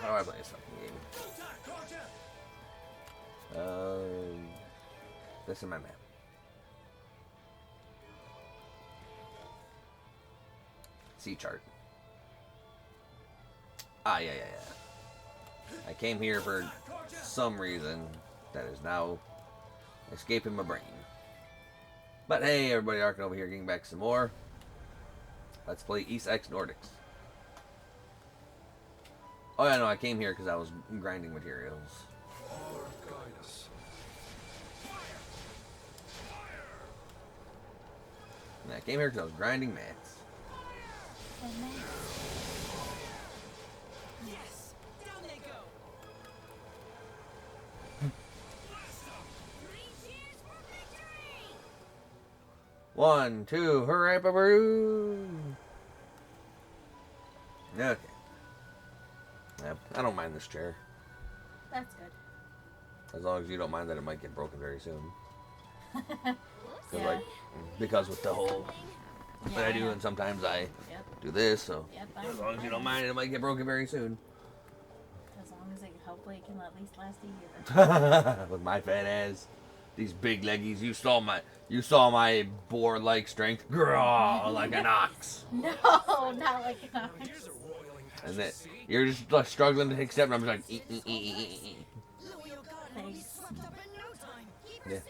do I play this fucking game? This is my map. C chart. Ah, yeah. I came here for some reason that is now escaping my brain. But hey, everybody, Arkin over here, getting back some more. Let's play Ys X Nordics. Oh yeah, no, I came here because I was grinding materials. And I came here because I was grinding mats. Yes. Down they go. 3 cheers for victory. 1, 2, hooray, babaroo! Okay. Yep, I don't mind this chair. That's good. As long as you don't mind that it might get broken very soon. Yeah. Like, because with the whole that I do, and sometimes I do this, so as long as you don't mind it might get broken very soon. As long as it hopefully can at least last a year. With my fat ass, these big leggies, you saw my boar-like strength, Grrr, like an ox. No, not like an ox. And then you're just like struggling to take steps, and I'm just like, Thanks. Yeah.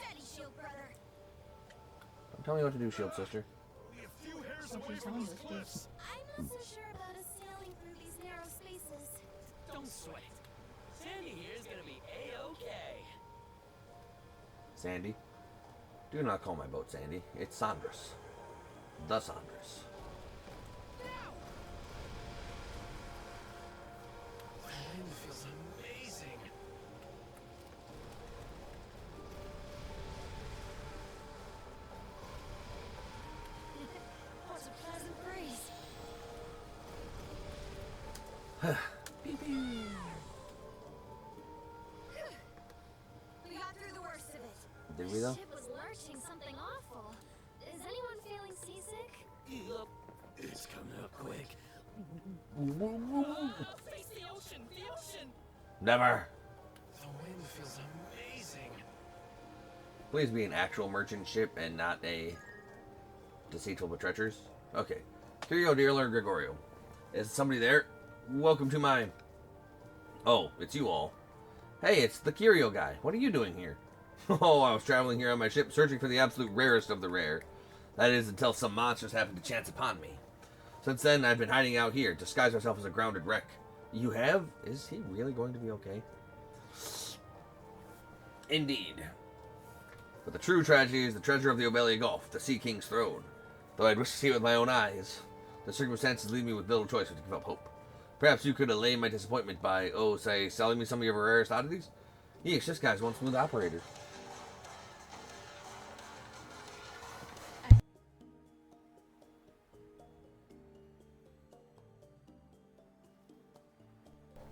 Don't tell me what to do, Shield Sister. What she's telling you to do. I'm not so sure about us sailing through these narrow spaces. Don't sweat it. Sandy here is gonna be A-okay. Sandy? Do not call my boat Sandy. It's Saunders. The Saunders. The wind feels amazing. What a pleasant breeze. We got through the worst of it. Did we though? The ship was lurching something awful. Is anyone feeling seasick? Look, it's coming up quick. Face the ocean, the ocean. Never. The wind feels amazing. Please be an actual merchant ship and not a deceitful but treacherous. Okay. Curio, dealer, Gregorio. Is somebody there? Welcome to my... Oh, it's you all. Hey, it's the Curio guy. What are you doing here? Oh, I was traveling here on my ship, searching for the absolute rarest of the rare. That is, until some monsters happened to chance upon me. Since then, I've been hiding out here, disguised myself as a grounded wreck. You have? Is he really going to be okay? Indeed. But the true tragedy is the treasure of the Obelia Gulf, the Sea King's throne. Though I'd wish to see it with my own eyes, the circumstances leave me with little choice but to give up hope. Perhaps you could allay my disappointment by, say, selling me some of your rarest oddities? Yeesh, this guy's one smooth operator.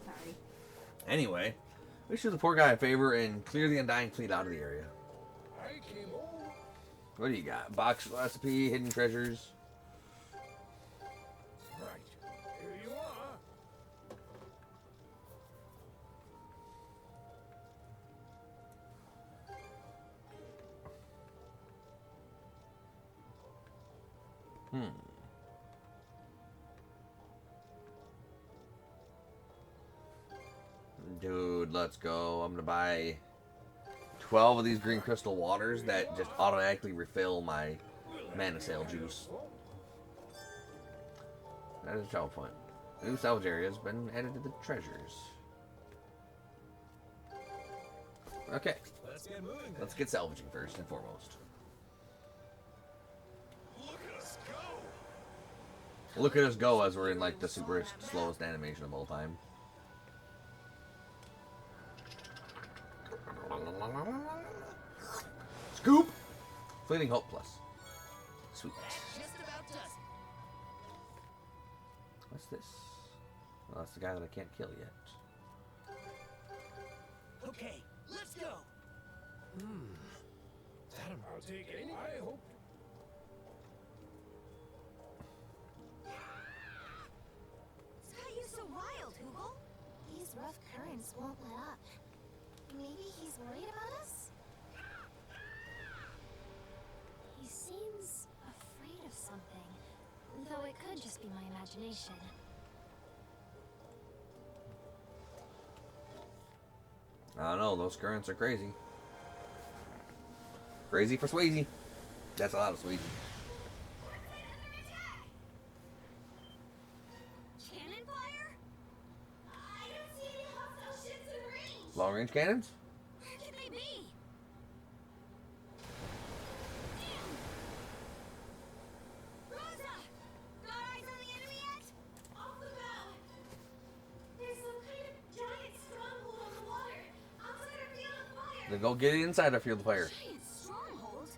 Sorry. Anyway, we should do the poor guy a favor and clear the Undying Fleet out of the area. What do you got? Box recipe, hidden treasures. Right. Here you are. Dude, let's go. I'm gonna buy 12 of these green crystal waters that just automatically refill my mana sail juice. That is a travel point. New salvage area has been added to the treasures. Okay, Let's get moving. let's get salvaging first and foremost. Look at us go. Look at us go as we're in like the super slowest animation of all time. Scoop! Fleeting Hope Plus. Sweet. Just about does. What's this? Well, that's the guy that I can't kill yet. Okay, let's go. That I'll take any. I hope. What's got you so wild, Hoogle? He's won't let up. Maybe he's worried about us? He seems afraid of something, though it could just be my imagination. I don't know, those currents are crazy. Crazy for Swayze. That's a lot of Swayze. Cannon fire? I don't see any hostile ships in range. Long range cannons? Where could they be? Damn! Rosa! Got eyes on the enemy yet? Off the bow. There's some kind of giant stronghold on the water. Outside our field of fire. Then go get it inside our field of fire. Giant stronghold?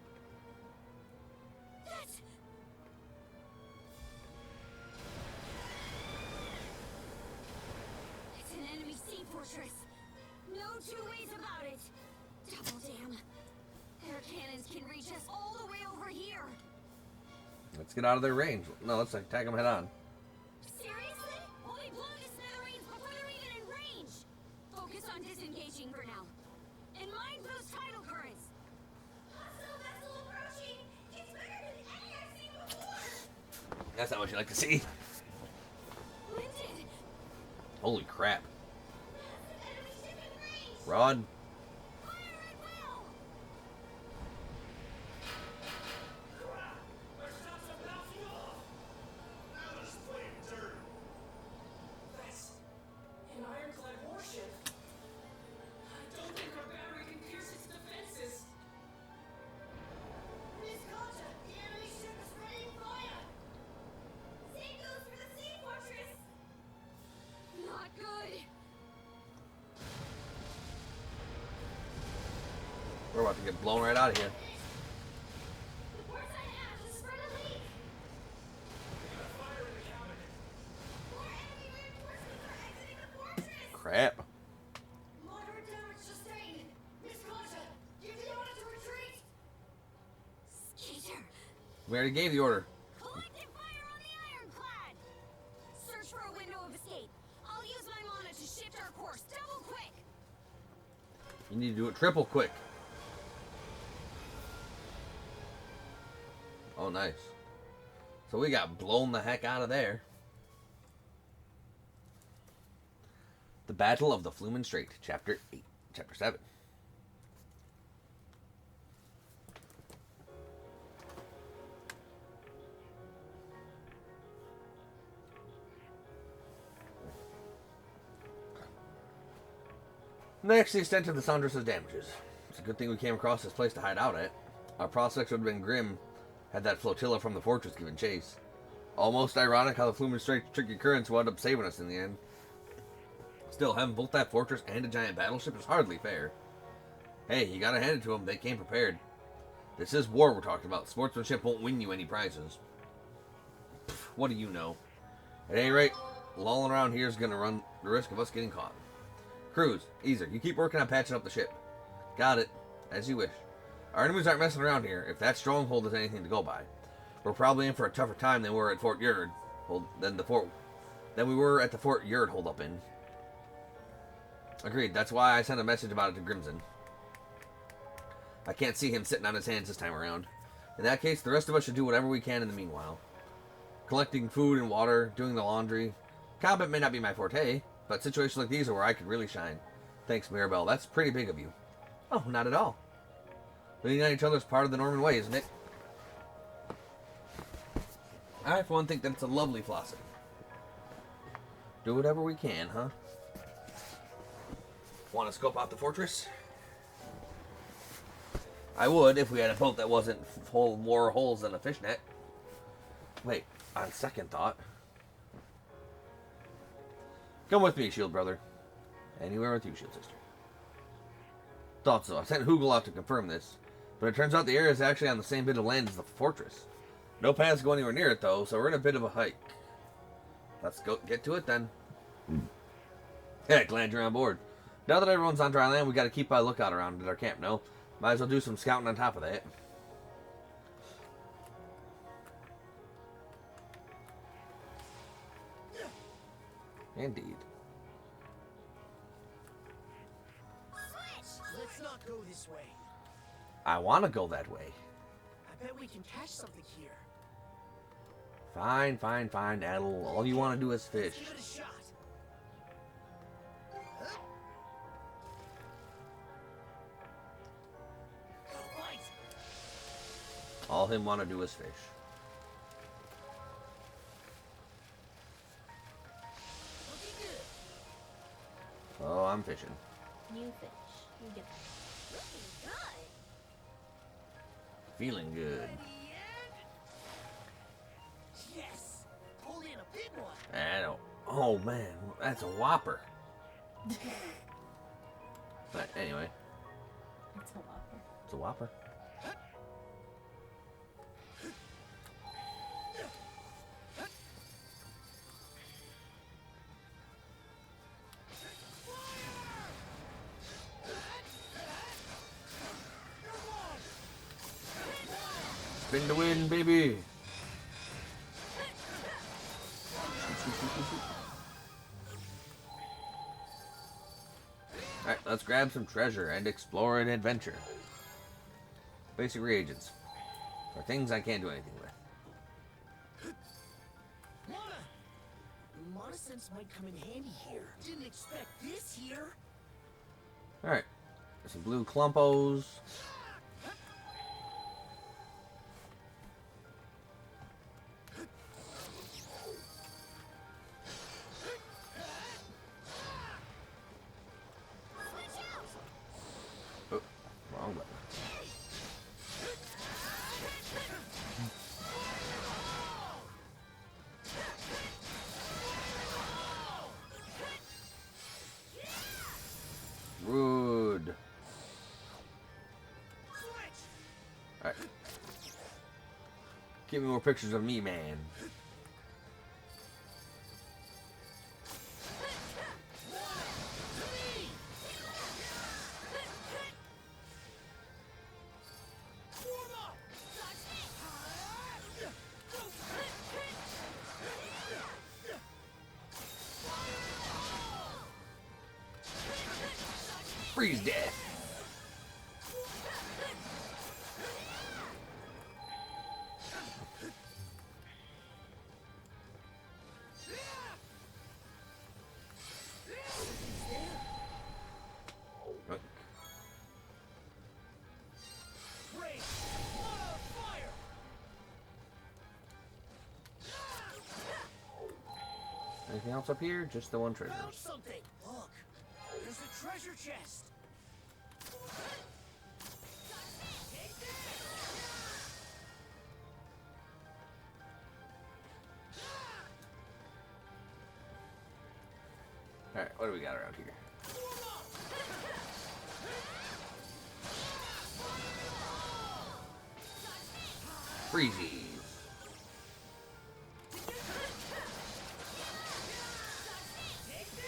That's... It's an enemy sea fortress. No two ways about it. Double damn. Their cannons can reach us all the way over here. Let's get out of their range. No, let's attack them head on. Seriously? Only blow to smithereens before they're even in range. Focus on disengaging for now. And mind those tidal currents. Hostile vessel approaching. It's bigger than any I've seen before. That's not what you like to see. Winded. Holy crap. Massive enemy ship in range. Rod. Fire at will. Our shots are bouncing off! Now they're just playing dirty. That's an ironclad warship. I don't think our battery can pierce its defenses. Miss Concha, the enemy ship is raining fire. Same goes for the sea fortress. Not good. We're about to get blown right out of here. The port side aft has spread a leak. Fire in the cabin. More enemy reinforcements are exiting the fortress. Crap. Moderate damage sustained. Miss Concha, give the order to retreat. Skeeter. We already gave the order. Collective fire on the ironclad. Search for a window of escape. I'll use my mana to shift our course double quick. You need to do it triple quick. Oh, nice. So we got blown the heck out of there. The Battle of the Flumen Strait, Chapter 8, Chapter 7. Next, the extent of the Sandra's damages. It's a good thing we came across this place to hide out at. Our prospects would have been grim had that flotilla from the fortress given chase. Almost ironic how the Flumen Strait's tricky currents wound up saving us in the end. Still, having both that fortress and a giant battleship is hardly fair. Hey, you gotta hand it to them, they came prepared. This is war we're talking about. Sportsmanship won't win you any prizes. Pfft, what do you know? At any rate, lolling around here is gonna run the risk of us getting caught. Cruz, Ys, you keep working on patching up the ship. Got it. As you wish. Our enemies aren't messing around here, if that stronghold is anything to go by. We're probably in for a tougher time than we were at Fort Yard than we were at the Fort Yard holdup in. Agreed, that's why I sent a message about it to Grimson. I can't see him sitting on his hands this time around. In that case, the rest of us should do whatever we can in the meanwhile. Collecting food and water, doing the laundry. Combat may not be my forte, but situations like these are where I could really shine. Thanks, Mirabelle, that's pretty big of you. Oh, not at all. Leaning on each other is part of the Norman way, isn't it? I, for one, think that it's a lovely philosophy. Do whatever we can, huh? Want to scope out the fortress? I would if we had a boat that wasn't full of more holes than a fishnet. Wait, on second thought. Come with me, Shield Brother. Anywhere with you, Shield Sister. Thought so. I sent Hoogle out to confirm this. But it turns out the area is actually on the same bit of land as the fortress. No paths go anywhere near it, though, so we're in a bit of a hike. Let's go get to it, then. Hey, glad you're on board. Now that everyone's on dry land, we got to keep a lookout around at our camp, no? Might as well do some scouting on top of that. Indeed. go this way. I want to go that way. I bet we can catch something here. Fine, fine, fine, Adel. All you want to do is fish. Let's give it a shot. Right. All him want to do is fish. Looking good. Oh, I'm fishing. You fish. You get that. Looking good. Feeling good. Ready and... Yes. Pulled in a big one. Adel. Oh man, that's a whopper. But anyway, It's a whopper. it's a whopper. Spin to win, baby. Alright, let's grab some treasure and explore an adventure. Basic reagents. For things I can't do anything with. Mana sense might come in handy here. Didn't expect this here. Alright. Some blue clumpos. Oh, wrong button. Rude. Alright. Give me more pictures of me, man. Freeze death. Rain. Mana fire. Anything else up here? Just the one treasure. Found something. Look. There's a treasure chest. Take this. Alright, what do we got around here? Freezies. Take this.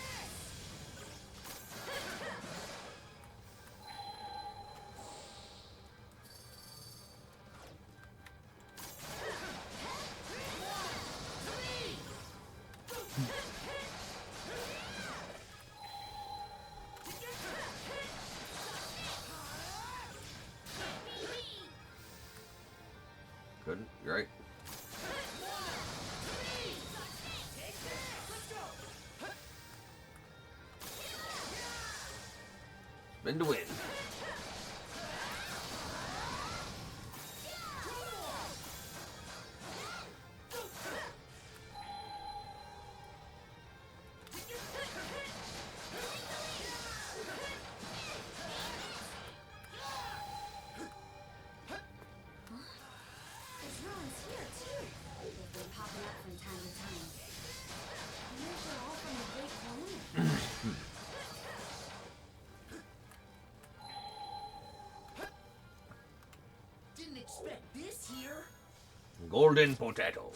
Couldn't. You're right. Take this. Let's go. Spin to win. There's ruins here too. They've been popping up from time to time. I wonder if they're all from the Great Cone. Didn't expect this here. Golden potato.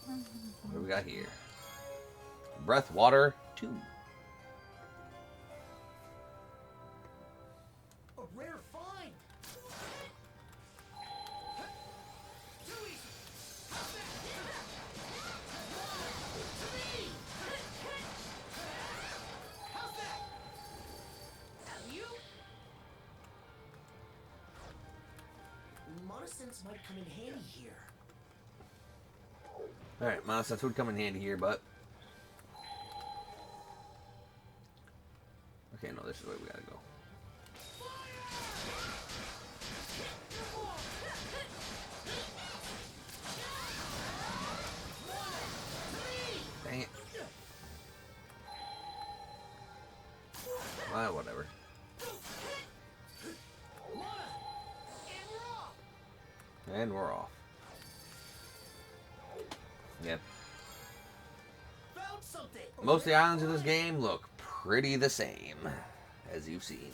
What do we got here? Breath water 2. A rare find. Too easy. Mana Sense might come in handy here. Alright, Mana Sense would come in handy here, but... Okay, no, this is the way we gotta go. Dang it. Well, whatever. And we're off. Yep. Found something. Most of the islands in this game look pretty the same, as you've seen.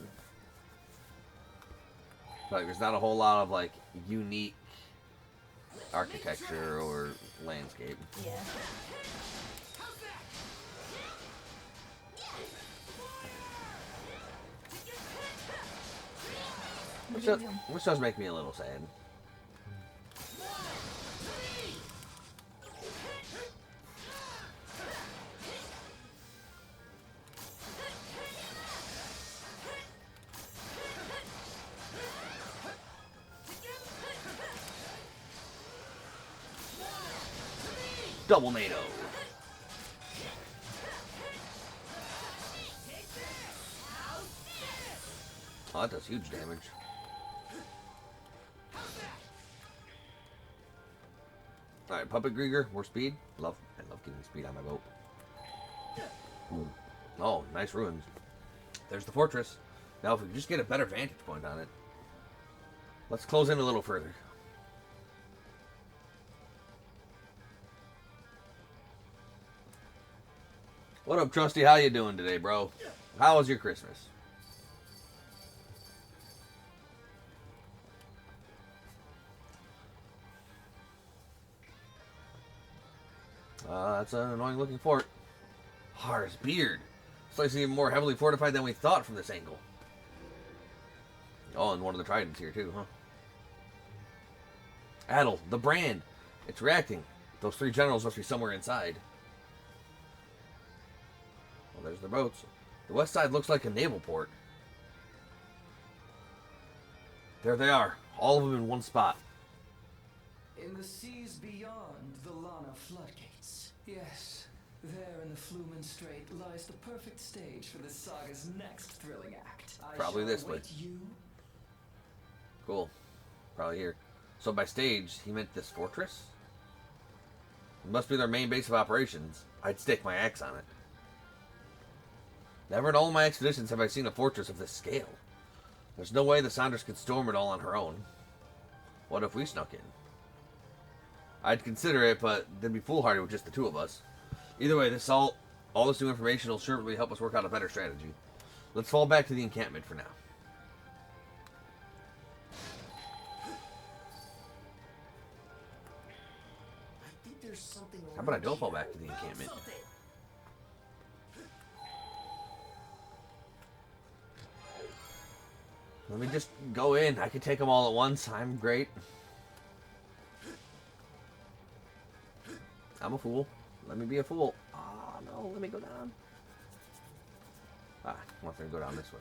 Like, there's not a whole lot of, like, unique architecture or landscape. Yeah. Which does make me a little sad. Double NATO. Oh, that does huge damage. Alright, Puppet Grieger, more speed. I love getting speed on my boat. Ooh. Oh, nice ruins. There's the fortress. Now, if we could just get a better vantage point on it. Let's close in a little further. What up, Trusty? How you doing today, bro? How was your Christmas? That's an annoying looking fort. Har's beard. This place is even more heavily fortified than we thought from this angle. Oh, and one of the tridents here too, huh? Adel, the brand. It's reacting. Those three generals must be somewhere inside. Well, there's the boats. The west side looks like a naval port. There they are. All of them in one spot. In the seas beyond the Lana floodgates. Yes, there in the Flumen Strait lies the perfect stage for this saga's next thrilling act. Probably I this shall way. await you. Cool. Probably here. So by stage, he meant this fortress? It must be their main base of operations. I'd stake my axe on it. Never in all my expeditions have I seen a fortress of this scale. There's no way the Saunders could storm it all on her own. What if we snuck in? I'd consider it, but that'd be foolhardy with just the two of us. Either way, all this new information will certainly help us work out a better strategy. Let's fall back to the encampment for now. I think there's something. How about I don't fall here. back to the encampment? Found something. Let me just go in. I can take them all at once. I'm great. I'm a fool. Let me be a fool. Ah, no. Let me go down. Ah, I want them to go down this way.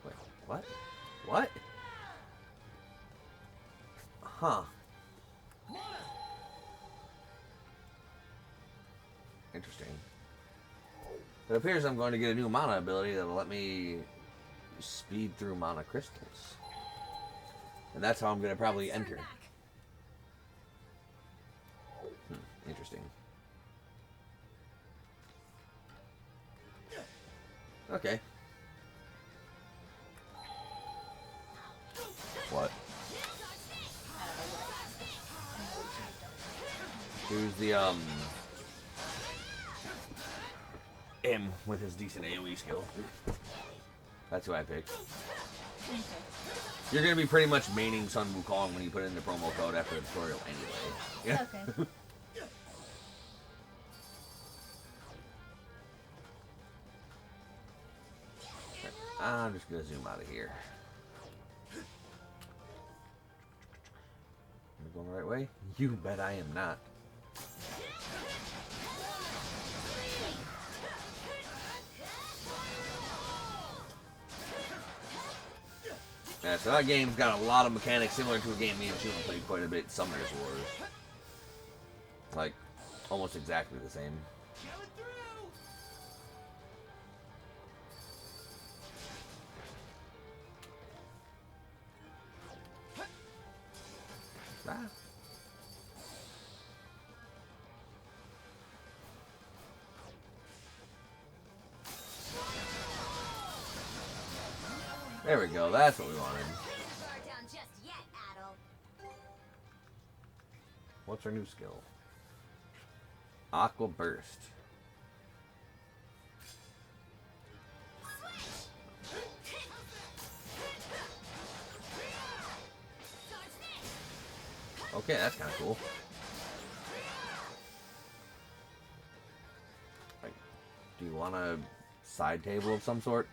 Wait, what? What? Huh. Interesting. It appears I'm going to get a new mana ability that'll let me speed through mana crystals. And that's how I'm going to probably enter. Interesting. Okay. What? Who's the M with his decent AoE skill? That's who I picked. You're gonna be pretty much maining Sun Wukong when you put in the promo code after the tutorial anyway. Yeah. Okay. I'm just gonna zoom out of here. Am I going the right way? You bet I am not. so that game's got a lot of mechanics similar to a game me and Shuma played quite a bit, Summoners Wars. Like, almost exactly the same. Coming through! Ah. There we go, that's what we wanted. Please guard down just yet, Adel. What's our new skill? Aqua Burst. Okay, that's kind of cool. Like, do you want a side table of some sort?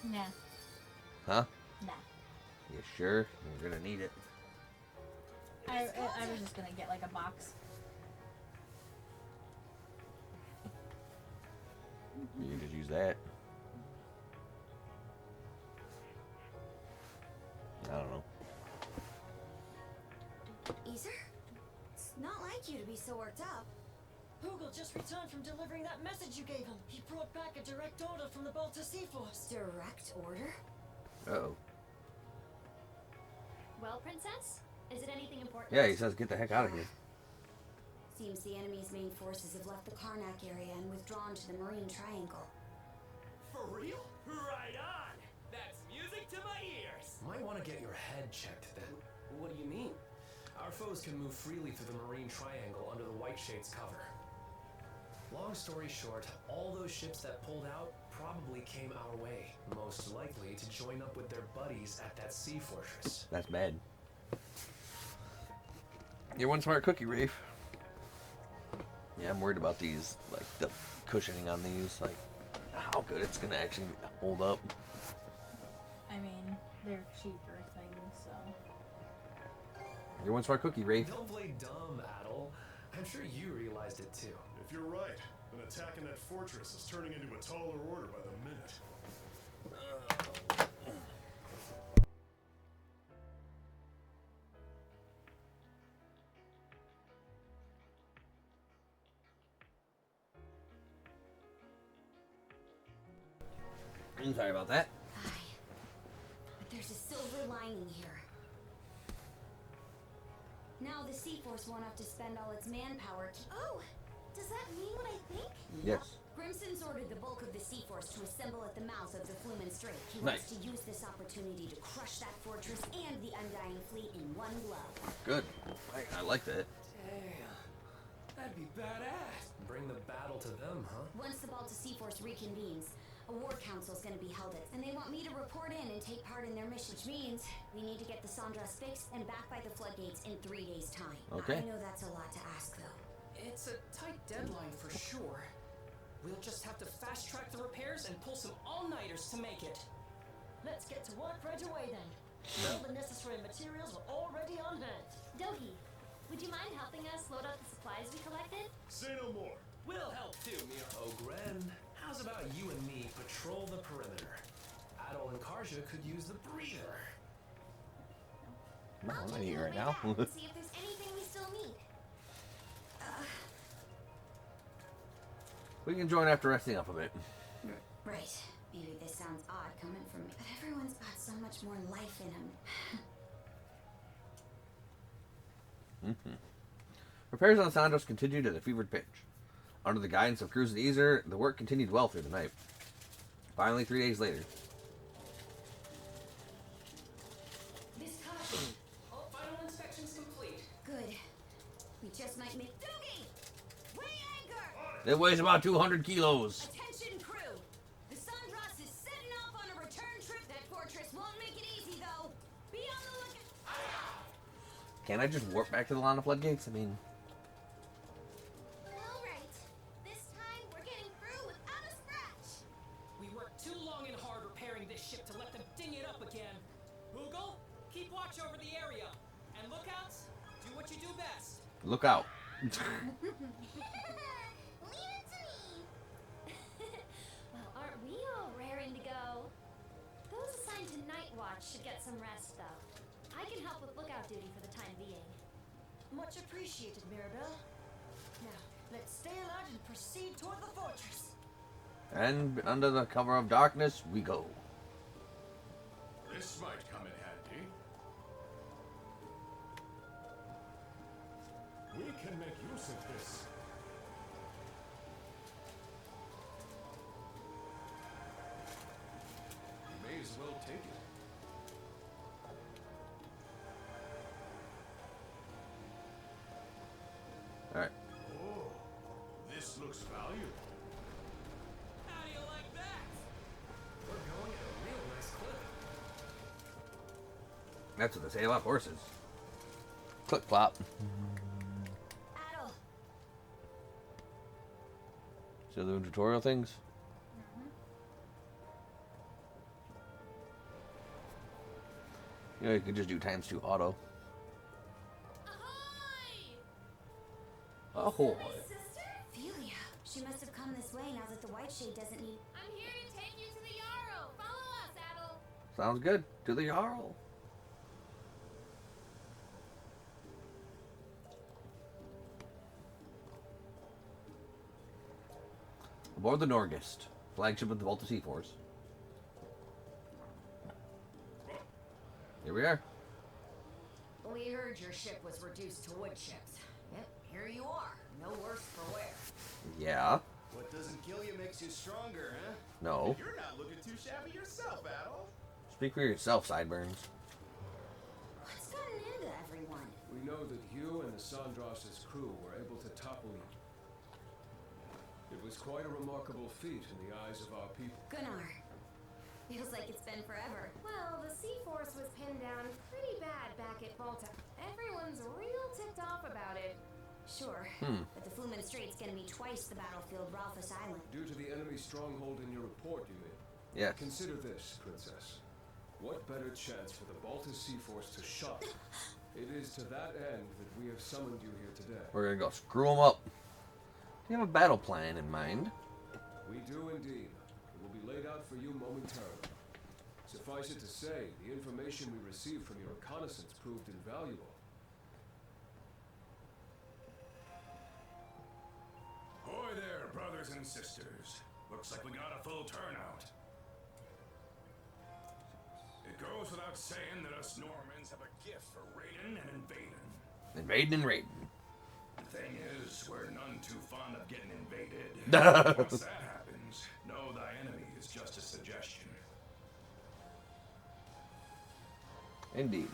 Nah. Huh? Nah. You sure? You're gonna need it. I was just gonna get like a box. You can just use that. I don't know. Ether? It's not like you to be so worked up. Hoogle just returned from delivering that message you gave him. He brought back a direct order from the Balta Sea Force. Direct order? Uh-oh. Well, Princess? Is it anything important? Yeah, he says get the heck out of here. Seems the enemy's main forces have left the Karnak area and withdrawn to the Marine Triangle. For real? Right on! That's music to my ears! Might want to get your head checked then. What do you mean? Our foes can move freely through the Marine Triangle under the White Shade's cover. Long story short, all those ships that pulled out probably came our way, most likely to join up with their buddies at that sea fortress. That's bad. You're one smart cookie, Rafe. Yeah, I'm worried about these, like, the cushioning on these, like, how good it's gonna actually hold up. I mean, they're cheaper things, so. You're one smart cookie, Rafe. Don't play dumb, Adel. I'm sure you realized it too. If you're right, then attacking that fortress is turning into a taller order by the minute. I'm sorry about that. Aye. But there's a silver lining here. Now the Sea Force won't have to spend all its manpower. Oh! Does that mean what I think? Yes. Grimson's ordered the bulk of the Sea Force to assemble at the mouth of the Flumen Strait. He Nice. wants to use this opportunity to crush that fortress and the Undying Fleet in one blow. Good. I like that. Damn. That'd be badass. Bring the battle to them, huh? Once the Balta Sea Force reconvenes, a war council's gonna be held and they want me to report in and take part in their mission, which means we need to get the Sandras fixed and back by the floodgates in 3 days' time. Okay. I know that's a lot to ask, though. It's a tight deadline for sure. We'll just have to fast track the repairs and pull some all-nighters to make it. Let's get to work right away then. All the necessary materials are already on hand. Dohi, would you mind helping us load up the supplies we collected? Say no more. We'll help too, Mira. Ogren, how's about you and me patrol the perimeter? Adol and Karja could use the breather. No, I'm I'll not check eating on right the way now. back and see if there's anything we still need. We can join after resting up a bit. Right. Maybe this sounds odd coming from me, but everyone's got so much more life in them. Repairs on Sandros continued at a fevered pitch. Under the guidance of Cruz and Easer, the work continued well through the night. Finally, 3 days later. This caution. All final inspections complete. Good. We just might make Doogie! Weigh anchor! It weighs about 200 kilos. Attention, crew! The Sandras is setting off on a return trip. That fortress won't make it easy, though. Be on the lookout. Can't I just warp back to the Lana Floodgates? I mean, All right. This time we're getting through without a scratch. We worked too long and hard repairing this ship to let them ding it up again. Hoogle, keep watch over the area. And lookouts, do what you do best. look out. Leave it to me. Well, aren't we all raring to go? Those assigned to night should get some rest, though. I can help with lookout duty for the time being. Much appreciated, Mirabelle. Now, let's stay alert and proceed toward the fortress. And under the cover of darkness, we go. This might come in handy. We can make use of this. You may as well take it. Alright. Oh, this looks valuable. How do you like that? We're going at a real nice clip. That's what they say about horses. Clip flop. Adel, So the tutorial things? You know, you could just do ×2 auto. Ahoy! sister? Felia. She must have come this way now that the White Shade doesn't need. I'm here to take you to the Yarrow. Follow us, Adel. Sounds good. To the Jarl. Aboard the Norgist, flagship of the Baltic Sea Force. Here we are. We heard your ship was reduced to wood chips. Yep, here you are. No worse for wear. Yeah. What doesn't kill you makes you stronger, huh? No. You're not looking too shabby yourself, Adol. Speak for yourself, Sideburns. What's gotten into everyone? We know that you and the Sandros' crew were able to topple you. It was quite a remarkable feat in the eyes of our people. Gunnar. Feels like it's been forever. Well, the Sea Force was pinned down pretty bad back at Malta. Everyone's real ticked off about it. Sure. But the Flumen Strait's gonna be twice the battlefield Ralphus Island. Due to the enemy stronghold in your report, you mean? Yes. Consider this, Princess. What better chance for the Baltic Sea Force to shock you? It is to that end that we have summoned you here today. We're gonna go screw them up. Do you have a battle plan in mind? We do indeed. It will be laid out for you momentarily. Suffice it to say, the information we received from your reconnaissance proved invaluable. Ahoy there, brothers and sisters. Looks like we got a full turnout. It goes without saying that us Normans have a gift for raiding and invading. Invading and raiding. The thing is, we're none too fond of getting invaded. Once that happens, know thy enemy is just a suggestion. Indeed.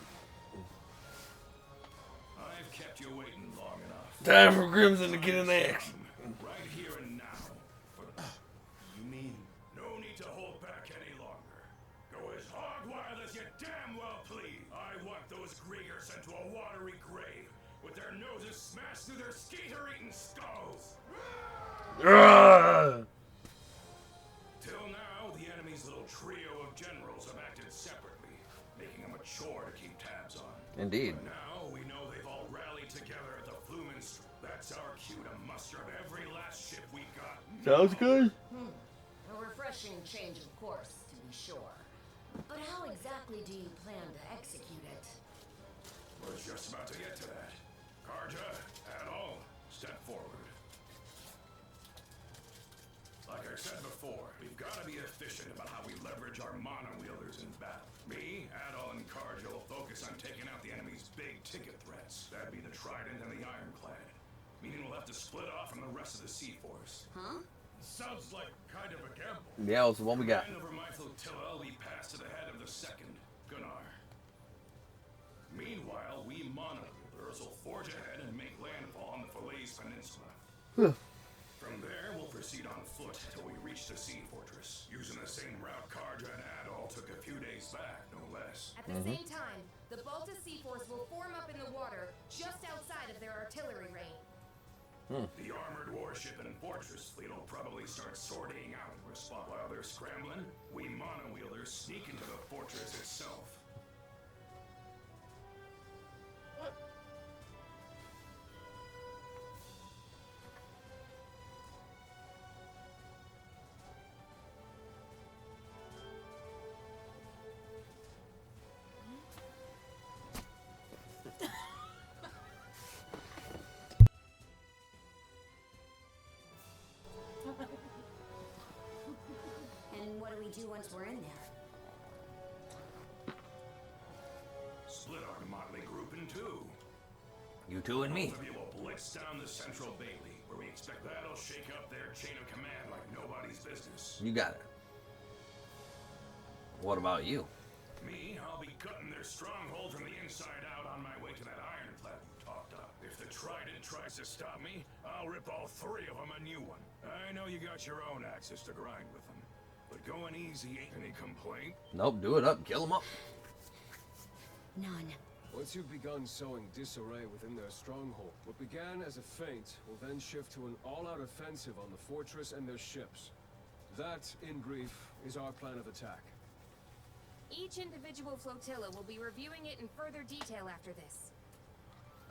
I've kept you waiting long enough. Time for Crimson to get in action. Right here and now. But You mean no need to hold back any longer. Go as hog wild as you damn well please. I want those Griegers sent to a watery grave with their noses smashed through their skeeter-eating skulls. Till now, the enemy's little trio of generals have acted separately, making them a chore to keep tabs on. Indeed. But now we know they've all rallied together at the Flumen. That's our cue to muster up every last ship we got. Sounds good. A refreshing change of course, to be sure. But how exactly do you plan to execute it? We're just about to get to that. Karja, Adol, step forward. Like I said before, we've got to be efficient about how we leverage our mono-wielders in battle. Me, Adol, and Karja will focus on taking out the enemy's big-ticket threats. That'd be the Trident and the Ironclad. Meaning we'll have to split off from the rest of the Sea Force. Huh? Sounds like kind of a gamble. Yeah, it's the one we got. And over my flotilla, we pass to the head of the second, Gunnar. Meanwhile, we mono-wielders will forge ahead and make landfall on the Falaise Peninsula. From there, we'll proceed on foot till we reach the Sea Fortress, using the same route Karja and Adol took a few days back, no less. At the same time, the Baltic Sea Force will form up in the water just outside of their artillery range. The armored warship and fortress fleet will probably start sorting out in response. While they're scrambling, we mono-wielders sneak into the fortress itself. once we're in there. Split our motley group in two. You two and me. Both of you will blitz down the central Bailey, where we expect that'll shake up their chain of command like nobody's business. You got it. What about you? Me, I'll be cutting their stronghold from the inside out on my way to that ironclad we talked up. If the Trident tries to stop me, I'll rip all three of them a new one. I know you got your own axes to grind with them, but going easy ain't any complaint. Nope, do it up. Kill them up. None. Once you've begun sowing disarray within their stronghold, what began as a feint will then shift to an all-out offensive on the fortress and their ships. That, in brief, is our plan of attack. Each individual flotilla will be reviewing it in further detail after this.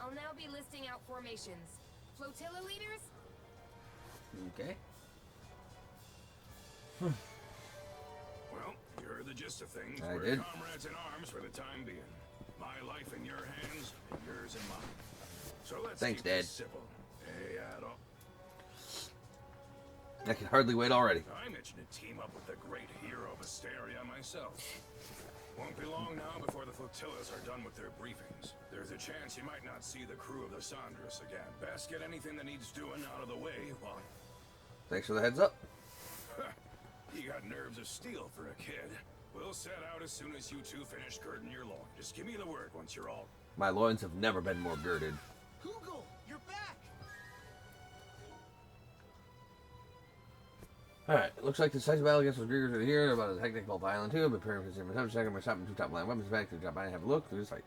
I'll now be listing out formations. Flotilla leaders? Okay. Well, you heard the gist of things. I We're did. comrades in arms for the time being. My life in your hands, and yours in mine. So let's Thanks, keep this Dad. civil. Hey, Adol. I can hardly wait already. I'm itching to team up with the great hero of Asteria myself. Won't be long now before the flotillas are done with their briefings. There's a chance you might not see the crew of the Sandras again. Best get anything that needs doing out of the way while... Thanks for the heads up. You got nerves of steel for a kid. We'll set out as soon as you two finish girding your loin. Just give me the word once you're all... My loins have never been more girded. Hugel, you're back! Alright, looks like the decisive battle against those Griegers are here. About a technical violent too. But preparing for the same time. Second, we're stopping two top line weapons back to the top line and have a look through this fight.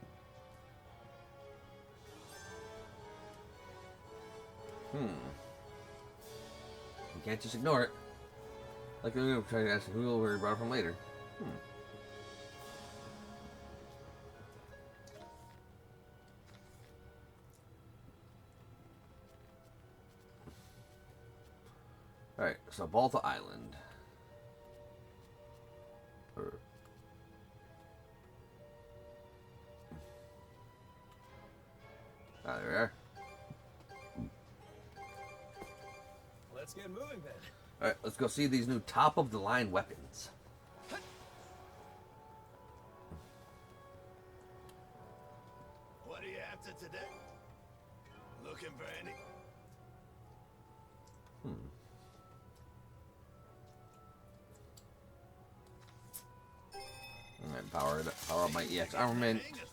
You can't just ignore it. Like I'm going to try to ask who will we brought it from later. Alright, so Balta Island. Ah, there we are. Let's get moving then. Alright, let's go see these new top-of-the-line weapons. What are you after today? Looking for any... Alright, power up my EX armament. Hang of things.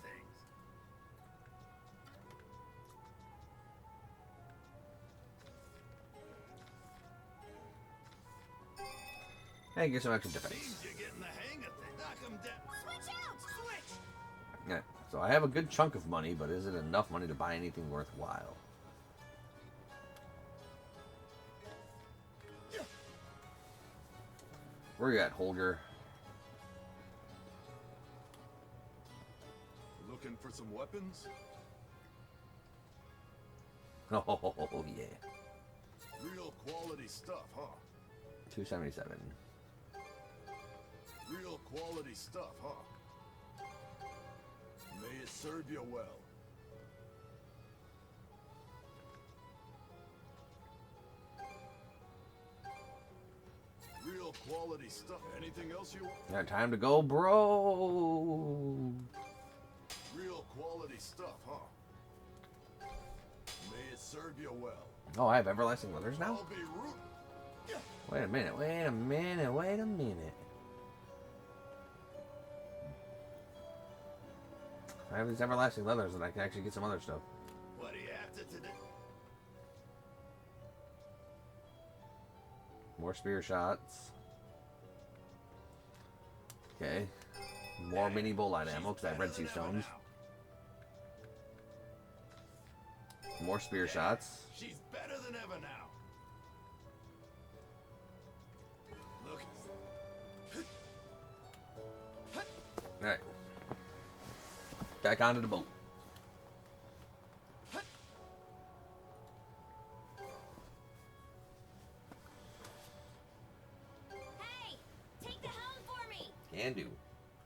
And get some extra defense. Seems you're getting the hang of things. Knock 'em down. Switch out! Switch! Yeah, so I have a good chunk of money, but is it enough money to buy anything worthwhile? Where you at, Holger? Looking for some weapons? Oh, yeah. Real quality stuff, huh? 277. Real quality stuff, huh? May it serve you well. Real quality stuff. Anything else you want? Got time to go, bro. Real quality stuff, huh? May it serve you well. Oh, I have everlasting leathers now? I'll be rooting. Wait a minute, wait a minute, wait a minute. I have these everlasting leathers and I can actually get some other stuff. What are you after today? More spear shots. Okay. More mini bolide ammo because I have red sea stones. More spear shots. She's better than ever now. Look. Alright. Back onto the boat. Hey! Take the helm for me! Can do.